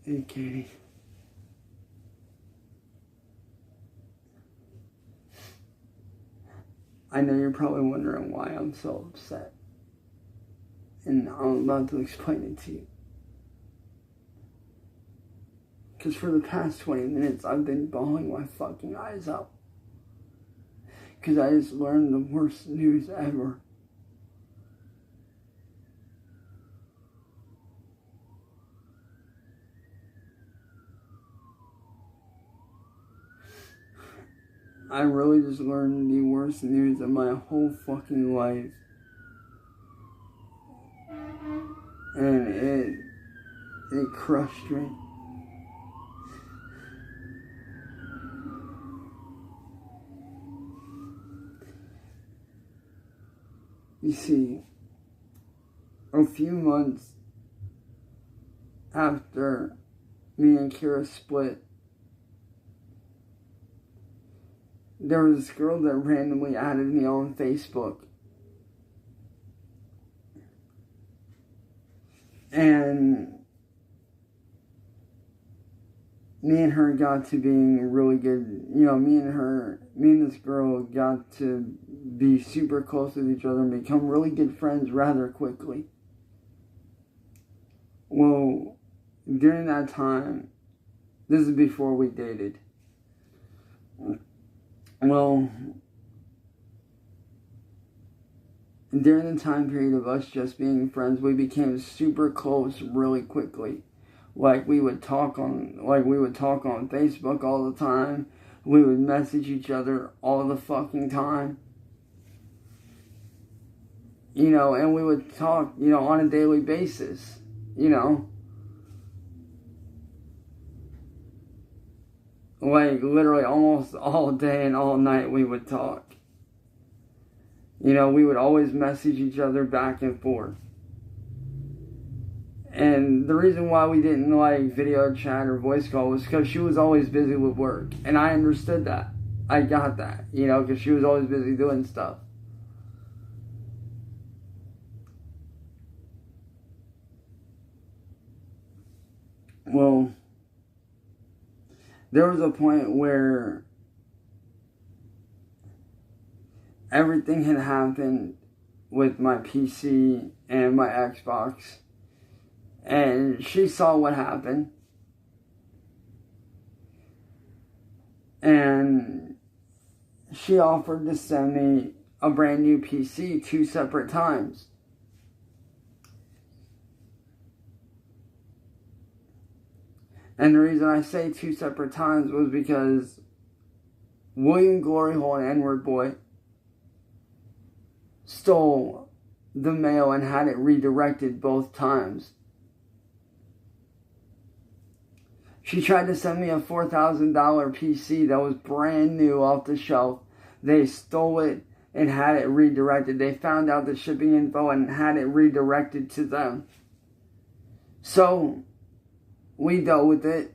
Hey, Katie. I know you're probably wondering why I'm so upset. And I'm about to explain it to you. Because for the past 20 minutes, I've been bawling my fucking eyes out. Because I just learned the worst news ever. I really just learned the worst news of my whole fucking life. And it crushed me. You see, a few months after me and Kira split, there was this girl that randomly added me on Facebook. And me and her got to being really good. You know, me and this girl got to be super close with each other and become really good friends rather quickly. Well, during that time, this is before we dated. Well, during the time period of us just being friends, we became super close really quickly. Like we would talk on Facebook all the time. We would message each other all the fucking time. You know, and we would talk, you know, on a daily basis, you know. Like, literally almost all day and all night we would talk. You know, we would always message each other back and forth. And the reason why we didn't like video chat or voice call was because she was always busy with work. And I understood that. I got that, you know, because she was always busy doing stuff. Well, there was a point where everything had happened with my PC and my Xbox. And she saw what happened. And she offered to send me a brand new PC 2 separate times. And the reason I say 2 separate times was because William Glory Hole and N-Word Boy stole the mail and had it redirected both times. She tried to send me a $4,000 PC that was brand new off the shelf. They stole it and had it redirected. They found out the shipping info and had it redirected to them. So, we dealt with it.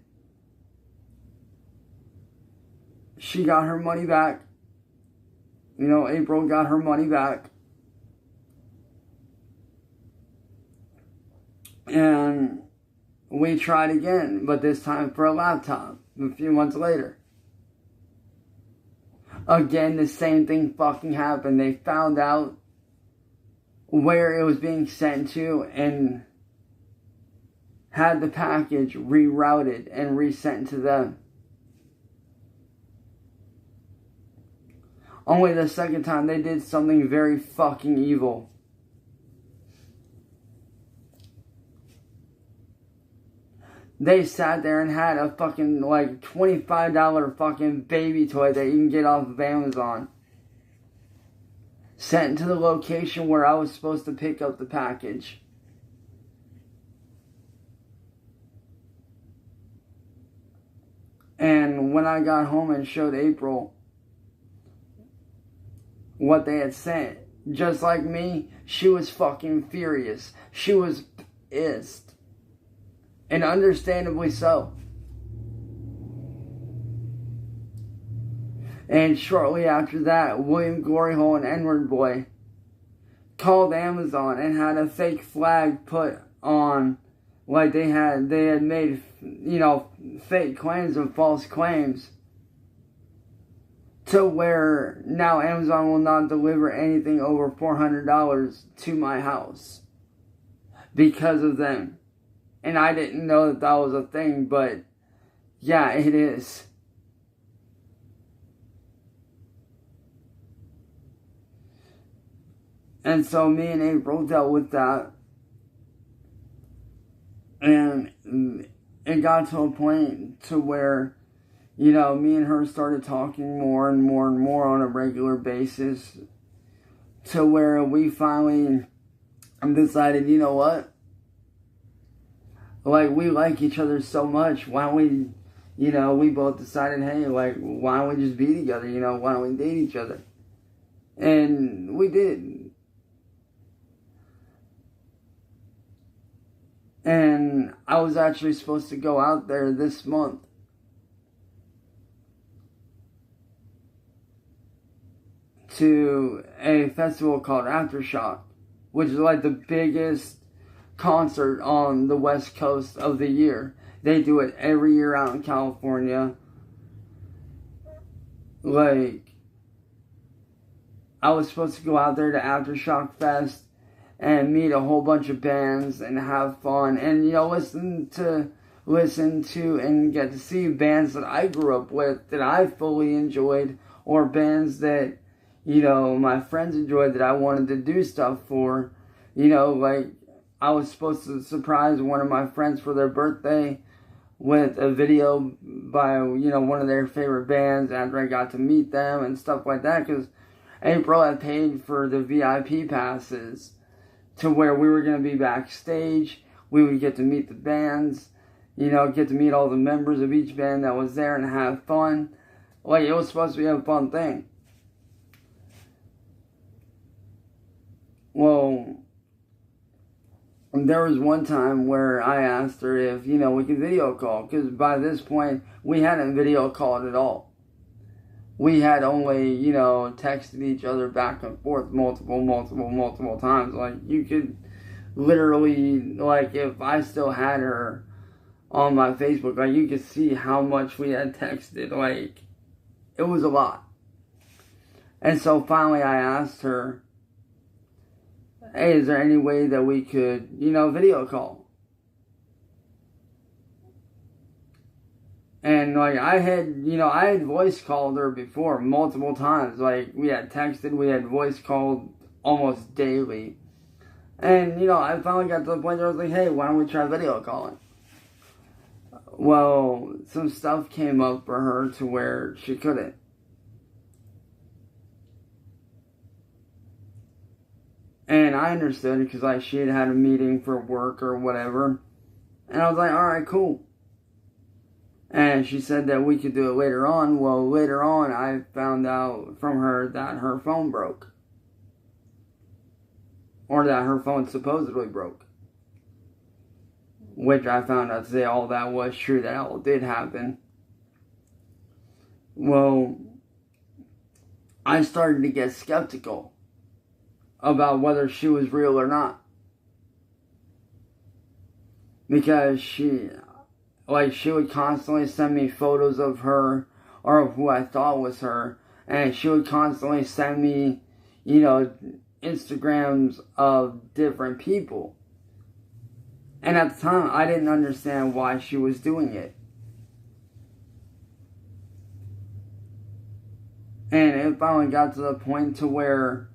She got her money back. You know, April got her money back. And we tried again, but this time for a laptop, a few months later. Again, the same thing fucking happened. They found out where it was being sent to and had the package rerouted and resent to them. Only the second time they did something very fucking evil. They sat there and had a fucking, like, $25 fucking baby toy that you can get off of Amazon sent to the location where I was supposed to pick up the package. And when I got home and showed April what they had sent, just like me, she was fucking furious. She was pissed. And understandably so. And shortly after that, William Glory Hole and N-Word Boy called Amazon and had a fake flag put on. Like they had made fake claims and false claims, to where now Amazon will not deliver anything over $400 to my house because of them. And I didn't know that was a thing, but yeah, it is. And so me and April dealt with that. And it got to a point to where, me and her started talking more and more and more on a regular basis, to where we finally decided, you know what? Like, we like each other so much. Why don't we, we both decided, hey, like, why don't we just be together? Why don't we date each other? And we did. And I was actually supposed to go out there this month to a festival called Aftershock, which is like the biggest concert on the West Coast of the year. They do it every year out in California. Like, I was supposed to go out there to Aftershock Fest and meet a whole bunch of bands and have fun and, listen to and get to see bands that I grew up with, that I fully enjoyed, or bands that, my friends enjoyed, that I wanted to do stuff for. Like, I was supposed to surprise one of my friends for their birthday with a video by, one of their favorite bands after I got to meet them and stuff like that, because April had paid for the VIP passes to where we were going to be backstage. We would get to meet the bands, get to meet all the members of each band that was there and have fun. Like, it was supposed to be a fun thing. Well, there was one time where I asked her if, we could video call, because by this point, we hadn't video called at all. We had only, texted each other back and forth multiple times. Like, you could literally, like, if I still had her on my Facebook, like, you could see how much we had texted. Like, it was a lot. And so finally I asked her, hey, is there any way that we could, video call? And, like, I had voice called her before multiple times. Like, we had texted, we had voice called almost daily. And, I finally got to the point where I was like, hey, why don't we try video calling? Well, some stuff came up for her to where she couldn't. And I understood because, like, she had a meeting for work or whatever. And I was like, alright, cool. And she said that we could do it later on. Well, later on, I found out from her that her phone broke. Or that her phone supposedly broke. Which I found out today all that was true. That all did happen. Well, I started to get skeptical about whether she was real or not. Because she would constantly send me photos of her, or of who I thought was her, and she would constantly send me, Instagrams of different people. And at the time, I didn't understand why she was doing it. And it finally got to the point to where,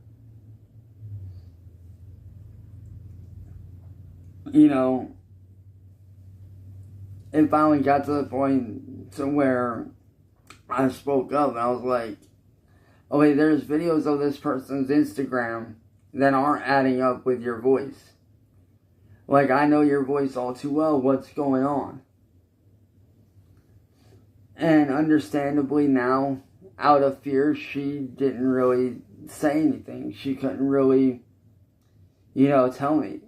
it finally got to the point to where I spoke up and I was like, okay, there's videos of this person's Instagram that aren't adding up with your voice. Like, I know your voice all too well. What's going on? And understandably now, out of fear, she didn't really say anything. She couldn't really, tell me.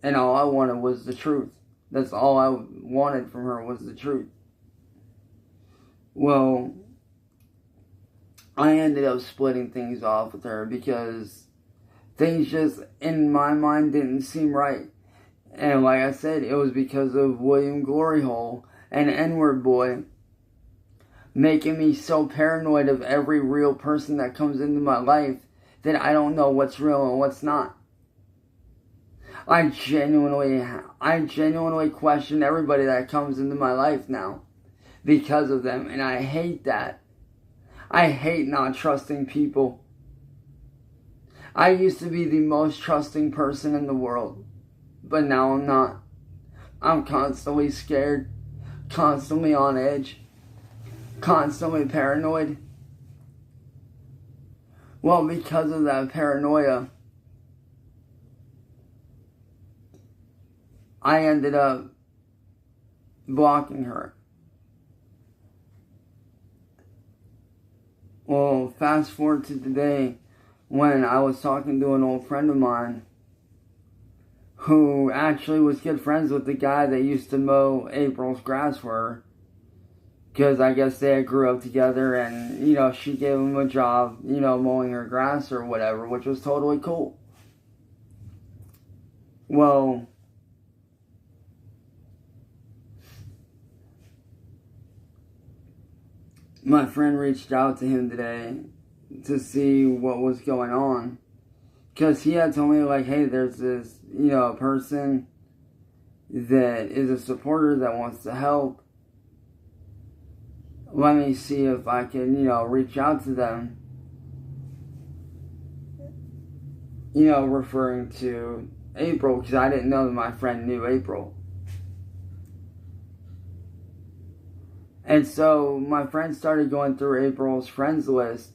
And all I wanted was the truth. That's all I wanted from her, was the truth. Well, I ended up splitting things off with her because things just, in my mind, didn't seem right. And like I said, it was because of William Gloryhole and N-word boy making me so paranoid of every real person that comes into my life that I don't know what's real and what's not. I genuinely question everybody that comes into my life now because of them, and I hate that. I hate not trusting people. I used to be the most trusting person in the world, but now I'm not. I'm constantly scared, constantly on edge, constantly paranoid. Well, because of that paranoia, I ended up blocking her. Well, fast forward to today when I was talking to an old friend of mine who actually was good friends with the guy that used to mow April's grass for her. Because I guess they grew up together and, she gave him a job, mowing her grass or whatever, which was totally cool. Well, my friend reached out to him today to see what was going on. Because he had told me, like, hey, there's this, person that is a supporter that wants to help. Let me see if I can, reach out to them. Referring to April, because I didn't know that my friend knew April. And so my friend started going through April's friends list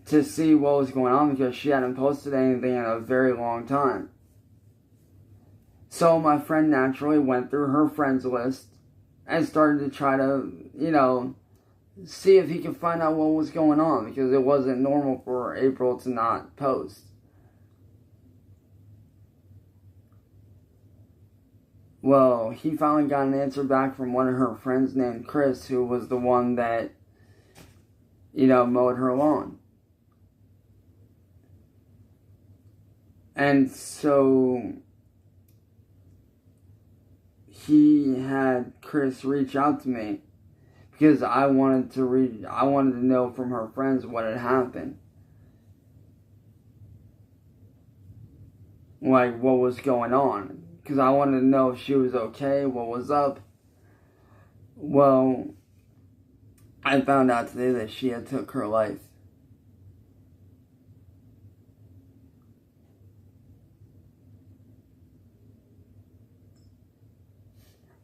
to see what was going on because she hadn't posted anything in a very long time. So my friend naturally went through her friends list and started to try to, see if he could find out what was going on because it wasn't normal for April to not post. Well, he finally got an answer back from one of her friends named Chris, who was the one that, mowed her lawn. And so he had Chris reach out to me because I wanted to know from her friends what had happened. Like, what was going on. Because I wanted to know if she was okay, what was up. Well, I found out today that she had took her life.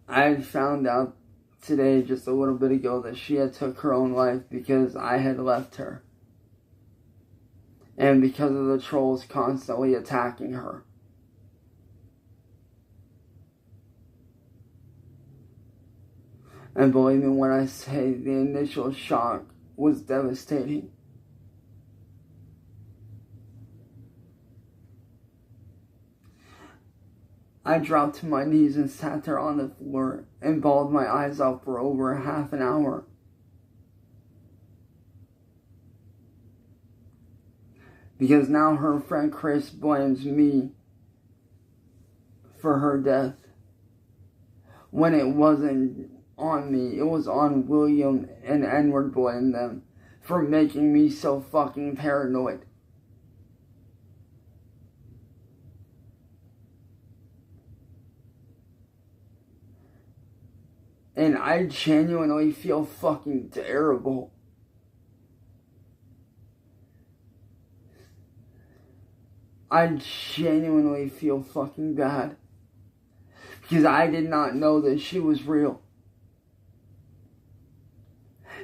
I found out today, just a little bit ago, that she had took her own life because I had left her. And because of the trolls constantly attacking her. And believe me when I say the initial shock was devastating. I dropped to my knees and sat there on the floor and bawled my eyes out for over half an hour. Because now her friend Chris blames me for her death. When it wasn't on me, it was on William and N-word boy and them for making me so fucking paranoid. And I genuinely feel fucking terrible. I genuinely feel fucking bad. Because I did not know that she was real.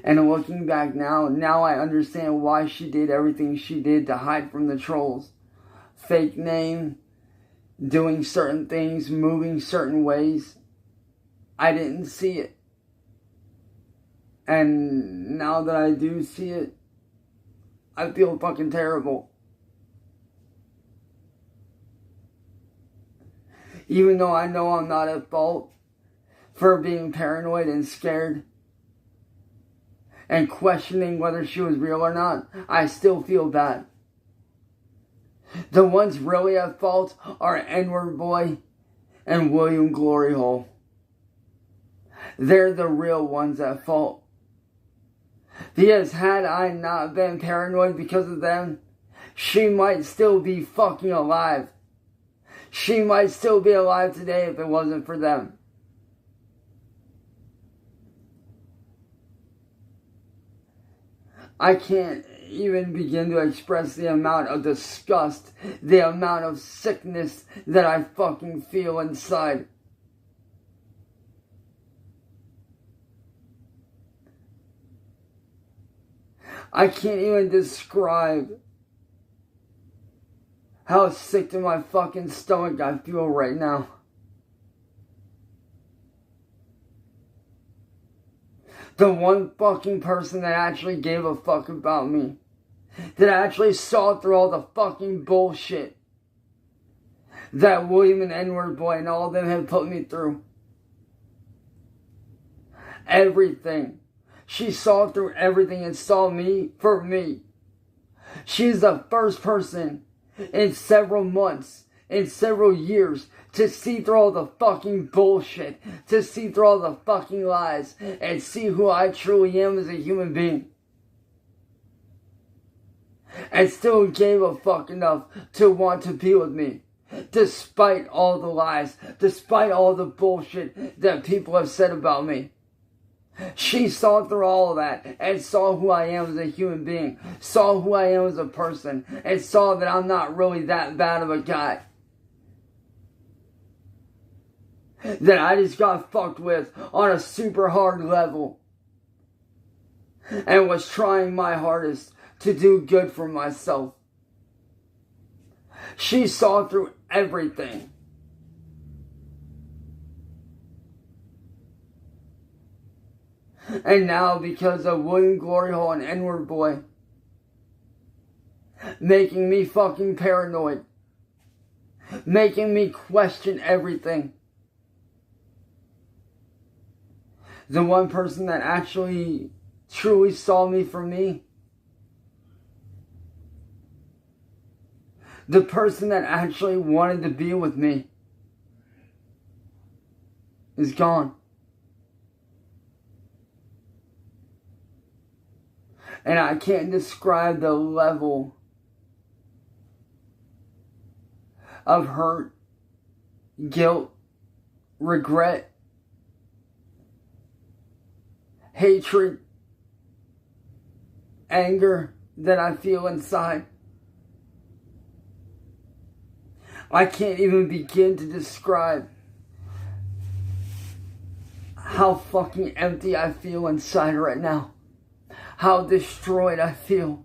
And looking back now I understand why she did everything she did to hide from the trolls. Fake name, doing certain things, moving certain ways. I didn't see it. And now that I do see it, I feel fucking terrible. Even though I know I'm not at fault for being paranoid and scared and questioning whether she was real or not, I still feel bad. The ones really at fault are N-word boy and William Glory Hole. They're the real ones at fault. Because had I not been paranoid because of them, she might still be fucking alive. She might still be alive today if it wasn't for them. I can't even begin to express the amount of disgust, the amount of sickness that I fucking feel inside. I can't even describe how sick to my fucking stomach I feel right now. The one fucking person that actually gave a fuck about me, that actually saw through all the fucking bullshit that William and N-word boy and all of them had put me through. Everything. She saw through everything and saw me for me. She's the first person in several months, in several years, to see through all the fucking bullshit, to see through all the fucking lies, and see who I truly am as a human being. And still gave a fuck enough to want to be with me. Despite all the lies, despite all the bullshit that people have said about me. She saw through all of that and saw who I am as a human being, saw who I am as a person, and saw that I'm not really that bad of a guy. That I just got fucked with on a super hard level and was trying my hardest to do good for myself. She saw through everything. And now, because of William Glory Hole and N-word boy making me fucking paranoid, making me question everything, the one person that actually truly saw me for me, the person that actually wanted to be with me, is gone. And I can't describe the level of hurt, guilt, regret, hatred, anger that I feel inside. I can't even begin to describe how fucking empty I feel inside right now. How destroyed I feel.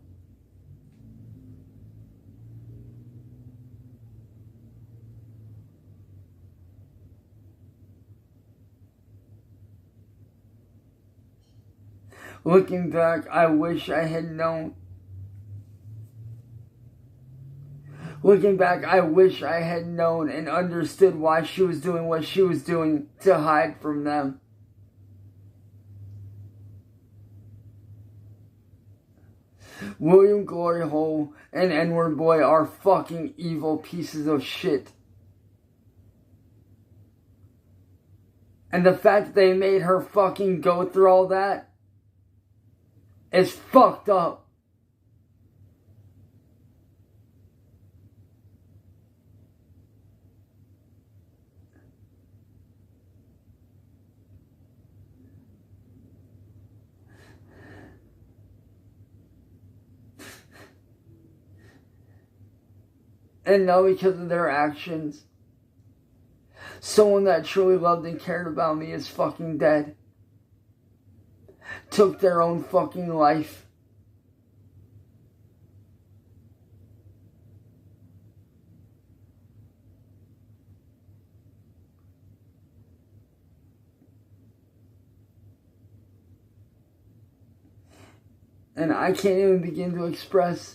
Looking back, I wish I had known. Looking back, I wish I had known and understood why she was doing what she was doing to hide from them. William Glory Hole and N-word boy are fucking evil pieces of shit. And the fact that they made her fucking go through all that is fucked up. And now, because of their actions, someone that truly loved and cared about me is fucking dead. Took their own fucking life. And I can't even begin to express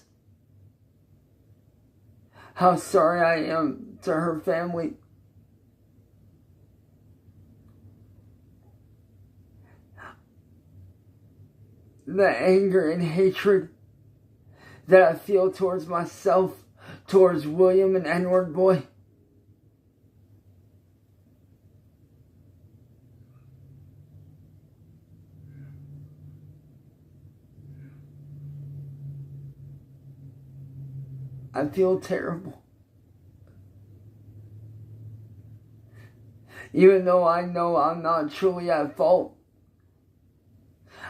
how sorry I am to her family. The anger and hatred that I feel towards myself, towards William and N-word boy. I feel terrible. Even though I know I'm not truly at fault,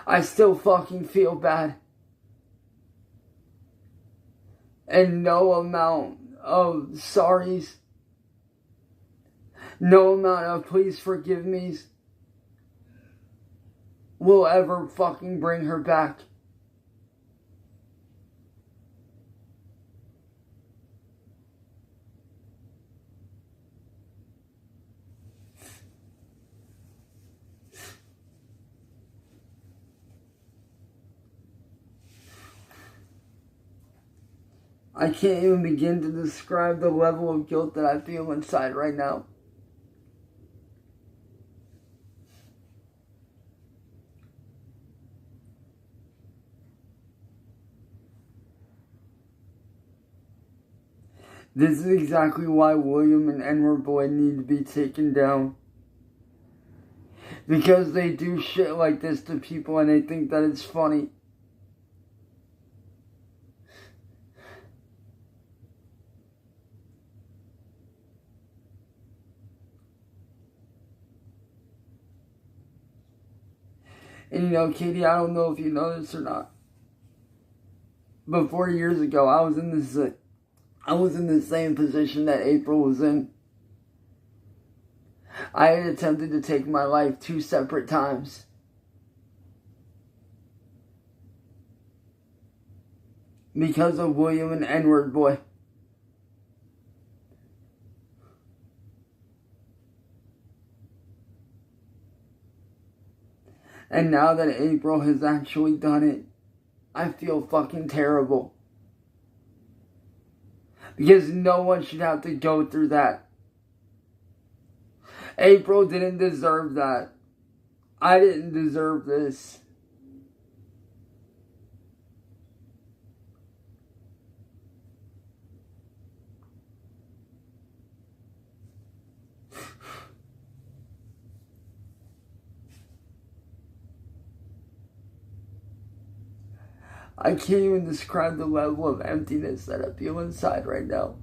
I still fucking feel bad. And no amount of sorries, no amount of please forgive me's will ever fucking bring her back. I can't even begin to describe the level of guilt that I feel inside right now. This is exactly why William and N-word boy need to be taken down. Because they do shit like this to people and they think that it's funny. And you know, Katie, I don't know if you know this or not, but 4 years ago, I was in the same position that April was in. I had attempted to take my life 2 separate times. Because of William and N-word boy. And now that April has actually done it, I feel fucking terrible. Because no one should have to go through that. April didn't deserve that. I didn't deserve this. I can't even describe the level of emptiness that I feel inside right now.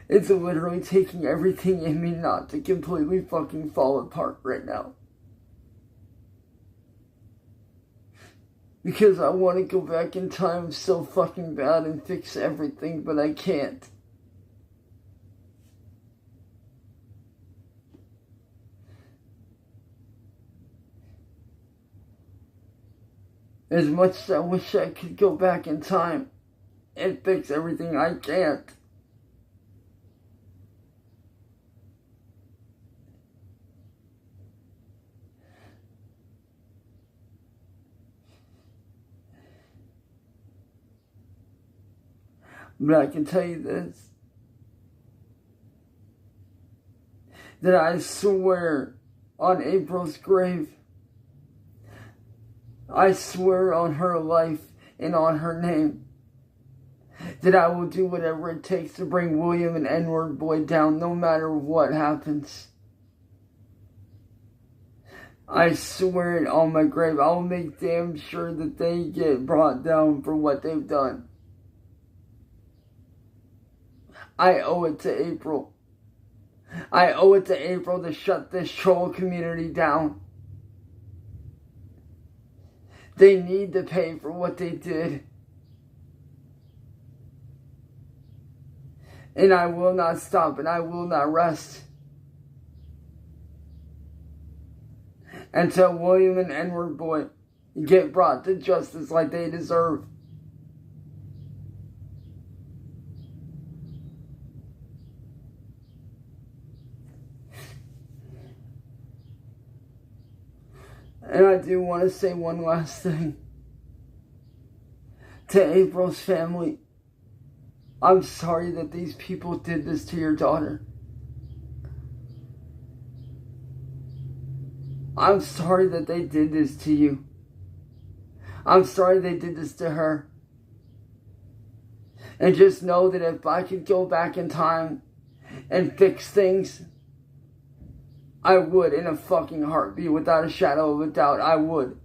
It's literally taking everything in me not to completely fucking fall apart right now. Because I want to go back in time so fucking bad and fix everything, but I can't. As much as I wish I could go back in time and fix everything, I can't. But I can tell you this, that I swear on April's grave, I swear on her life and on her name, that I will do whatever it takes to bring William and N-word boy down, no matter what happens. I swear it on my grave. I will make damn sure that they get brought down for what they've done. I owe it to April. I owe it to April to shut this troll community down. They need to pay for what they did. And I will not stop and I will not rest until William and N-word boy get brought to justice like they deserve. And I do want to say one last thing. To April's family, I'm sorry that these people did this to your daughter. I'm sorry that they did this to you. I'm sorry they did this to her. And just know that if I could go back in time and fix things, I would in a fucking heartbeat, without a shadow of a doubt. I would.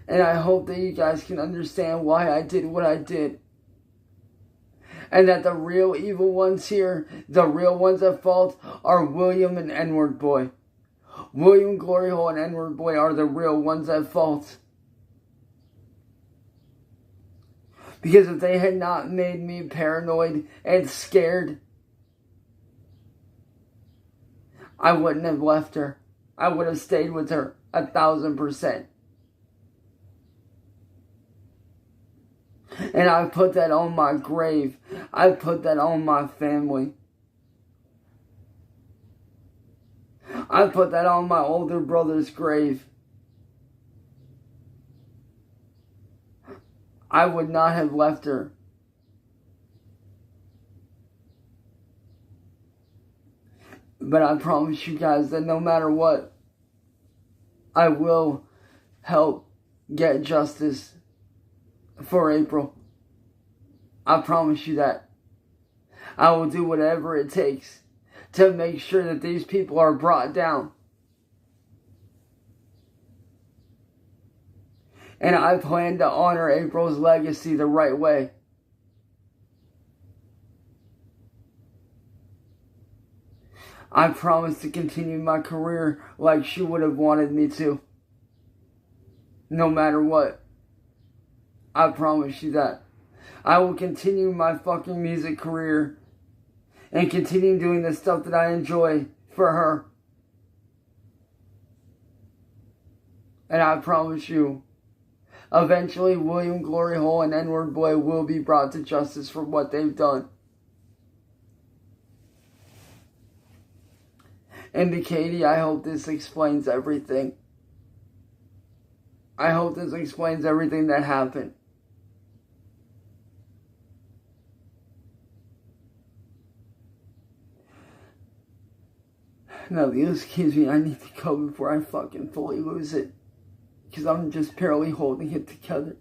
And I hope that you guys can understand why I did what I did. And that the real evil ones here, the real ones at fault, are William and N-Word Boy. William Glory Hole and N-Word Boy are the real ones at fault. Because if they had not made me paranoid and scared, I wouldn't have left her. I would have stayed with her 1,000%. And I put that on my grave. I put that on my family. I put that on my older brother's grave. I would not have left her. But I promise you guys that no matter what, I will help get justice for April. I promise you that. I will do whatever it takes to make sure that these people are brought down. And I plan to honor April's legacy the right way. I promise to continue my career like she would have wanted me to. No matter what. I promise you that. I will continue my fucking music career and continue doing the stuff that I enjoy for her. And I promise you, eventually William Glory Hole and N-Word Boy will be brought to justice for what they've done. And to Katie, I hope this explains everything. I hope this explains everything that happened. Now, excuse me, I need to go before I fucking fully lose it. Because I'm just barely holding it together.